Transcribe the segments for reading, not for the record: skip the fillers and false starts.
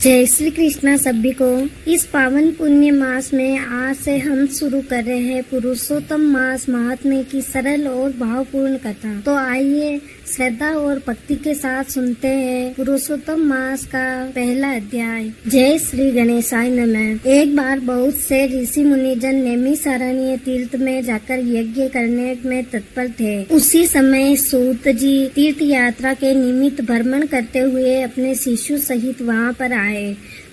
जय श्री कृष्णा सभी को। इस पावन पुण्य मास में आज से हम शुरू कर रहे हैं पुरुषोत्तम मास महात्म्य की सरल और भावपूर्ण कथा। तो आइए श्रद्धा और भक्ति के साथ सुनते हैं पुरुषोत्तम मास का पहला अध्याय। जय श्री गणेशाय नमः। एक बार बहुत से ऋषि मुनिजन नैमिषारण्य तीर्थ में जाकर यज्ञ करने में तत्पर थे। उसी समय सूत जी तीर्थ यात्रा के निमित्त भ्रमण करते हुए अपने शिष्यों सहित वहां पर आए।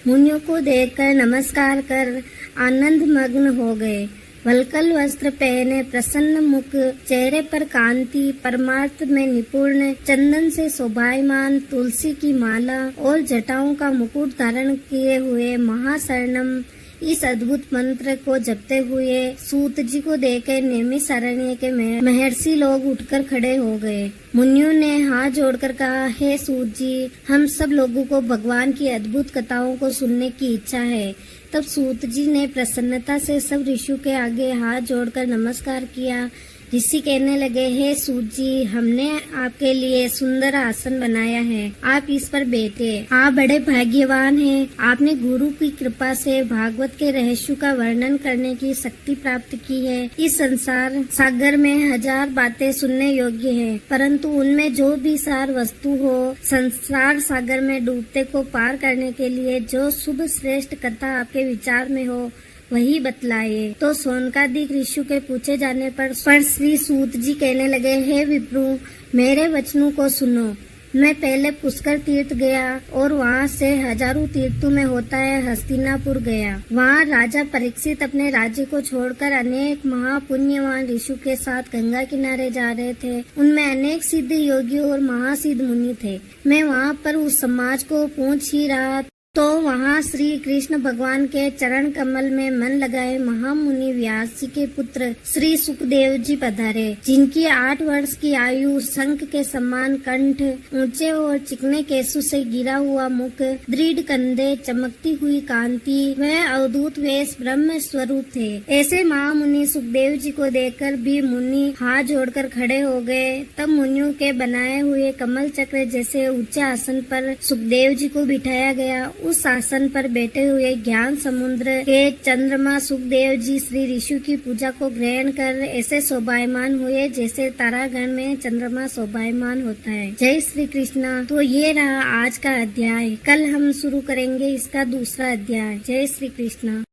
मुनियों को देखकर नमस्कार कर आनंद मग्न हो गए। वल्कल वस्त्र पहने प्रसन्न मुख, चेहरे पर कांति, परमार्थ में निपुण, चंदन से शोभायमान, तुलसी की माला और जटाओं का मुकुट धारण किए हुए महाशरणम इस अद्भुत मंत्र को जपते हुए सूत जी को देखकर नैमिषारण्य के महर्षि लोग उठकर खड़े हो गए। मुनियों ने हाथ जोड़कर कहा, हे सूत जी, हम सब लोगों को भगवान की अद्भुत कथाओं को सुनने की इच्छा है। तब सूत जी ने प्रसन्नता से सब ऋषियों के आगे हाथ जोड़कर नमस्कार किया। ऋषि कहने लगे, हे सूत जी, हमने आपके लिए सुंदर आसन बनाया है, आप इस पर बैठे। आप बड़े भाग्यवान हैं। आपने गुरु की कृपा से भागवत के रहस्यों का वर्णन करने की शक्ति प्राप्त की है। इस संसार सागर में हजार बातें सुनने योग्य है, परंतु उनमें जो भी सार वस्तु हो, संसार सागर में डूबते को पार करने के लिए जो शुभ श्रेष्ठ कथा आपके विचार में हो वही बतलाए। तो सोनकादिक ऋषियों के पूछे जाने पर श्री सूत जी कहने लगे, हे विप्रु, मेरे वचनों को सुनो। मैं पहले पुष्कर तीर्थ गया और वहाँ से हजारों तीर्थों में होता है हस्तिनापुर गया। वहाँ राजा परीक्षित अपने राज्य को छोड़कर अनेक महापुण्यवान ऋषियों के साथ गंगा किनारे जा रहे थे। उनमें अनेक सिद्ध योगी और महासिद्ध मुनि थे। मैं वहाँ पर उस समाज को पूछ ही रहा तो वहाँ श्री कृष्ण भगवान के चरण कमल में मन लगाए महामुनि व्यास जी के पुत्र श्री सुखदेव जी पधारे, जिनकी 8 वर्ष की आयु, शंख के समान कंठ, ऊंचे और चिकने केशों से गिरा हुआ मुख, दृढ़ कंधे, चमकती हुई कांति, वह अवधूत वेश ब्रह्म स्वरूप थे। ऐसे महामुनि सुखदेव जी को देखकर भी मुनि हाथ जोड़कर खड़े हो गए। तब मुनियों के बनाए हुए कमल चक्र जैसे ऊंचे आसन पर सुखदेव जी को बिठाया गया। उस आसन पर बैठे हुए ज्ञान समुद्र के चंद्रमा सुखदेव जी श्री ऋषि की पूजा को ग्रहण कर ऐसे शोभायमान हुए जैसे तारागण में चंद्रमा शोभायमान होता है। जय श्री कृष्णा। तो ये रहा आज का अध्याय। कल हम शुरू करेंगे इसका दूसरा अध्याय। जय श्री कृष्णा।